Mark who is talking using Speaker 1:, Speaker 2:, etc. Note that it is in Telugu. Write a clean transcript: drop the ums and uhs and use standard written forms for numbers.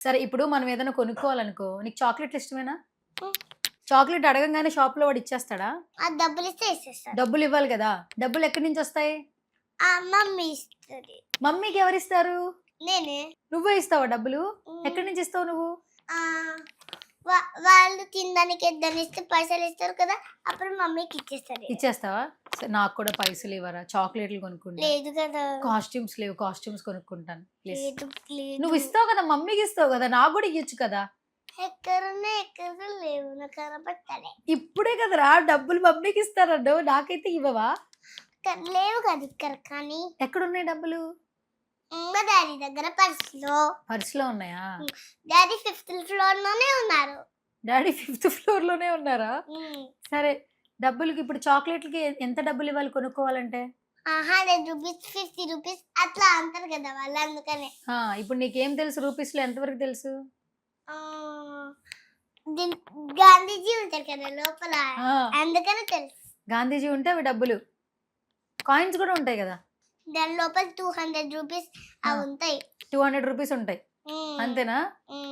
Speaker 1: సరే ఇప్పుడు మనం ఏదైనా కొనుక్కోవాలనుకో, నీకు చాక్లెట్లు ఇష్టమేనా?
Speaker 2: హ్మ్.
Speaker 1: చాక్లెట్ అడగంగానే షాప్‌లో వాడు ఇచ్చేస్తాడా?
Speaker 2: ఆ డబ్బులిస్తే ఇచ్చేస్తాడు.
Speaker 1: డబ్బులు ఇవ్వాలి కదా! డబ్బులు ఎక్కడి నుంచి వస్తాయి?
Speaker 2: మమ్మీ ఇస్తది.
Speaker 1: మమ్మీకి ఎవరిస్తారు?
Speaker 2: నేనే.
Speaker 1: నువ్వే ఇస్తావా డబ్బులు?
Speaker 2: హ్మ్.
Speaker 1: ఎక్కడి నుంచి ఇస్తావు నువ్వు?
Speaker 2: ఆహ్, వాళ్ళు తినడానికి ఏదైనా ఇస్తే పైసలిస్తారు కదా! అప్పుడు మమ్మీకి ఇచ్చేస్తది.
Speaker 1: ఇచ్చేస్తావా? నాకు కూడా పైసలు ఇవ్వరా? చాక్లెట్లు కొనుక్కుంటా.
Speaker 2: లేదు కదా!
Speaker 1: కాస్ట్యూమ్స్ లేవు. కాస్ట్యూమ్స్ కొనుక్కుంటాను. ప్లీజ్.
Speaker 2: లేదు.
Speaker 1: నువ్వు ఇస్తావు కదా! మమ్మీకి ఇస్తావు కదా! నాకు కూడా ఇయ్యొచ్చు కదా!
Speaker 2: ఎక్కడ లేవు. నాకు కనపడతలే.
Speaker 1: ఇప్పుడే కదరా డబ్బులు మమ్మీకి ఇస్తానన్నావు. నాకైతే ఇవ్వవా?
Speaker 2: లేవు కదా ఇక్కడ కానీ.
Speaker 1: ఎక్కడున్నాయి డబ్బులు?
Speaker 2: మా డాడీ దగ్గర పర్స్‌లో.
Speaker 1: పర్స్‌లో ఉన్నాయా?
Speaker 2: డాడీ 5th ఫ్లోర్‌లోనే ఉన్నారు.
Speaker 1: డాడీ 5th ఫ్లోర్‌లోనే ఉన్నారా?
Speaker 2: హ్మ్.
Speaker 1: సరే. డబ్బులకి ఇప్పుడు చాక్లెట్‌లకి ఎంత డబ్బులు ఇవ్వాలి కొనుక్కోవాలంటే?
Speaker 2: 100 రూపీస్, 50 రూపీస్ అట్లా అంటారు కదా వాళ్ళు అందుకనే.
Speaker 1: ఇప్పుడు నీకేం తెలుసు రూపీస్‌లో ఎంతవరకు తెలుసు?
Speaker 2: ఆహ్, దీన్ గాంధీజీ ఉంటారు కదా లోపల.
Speaker 1: ఆ!
Speaker 2: అందుకనే తెలుసు.
Speaker 1: గాంధీజీ ఉంటే అవి డబ్బులు. కాయిన్స్ కూడా ఉంటాయి కదా!
Speaker 2: దాని లోపల 200 రూపీస్
Speaker 1: ఆ!
Speaker 2: అవి ఉంటాయి.
Speaker 1: 200 రూపీస్ ఉంటాయి.
Speaker 2: హ్మ్.
Speaker 1: అంతేనా?
Speaker 2: హ్మ్.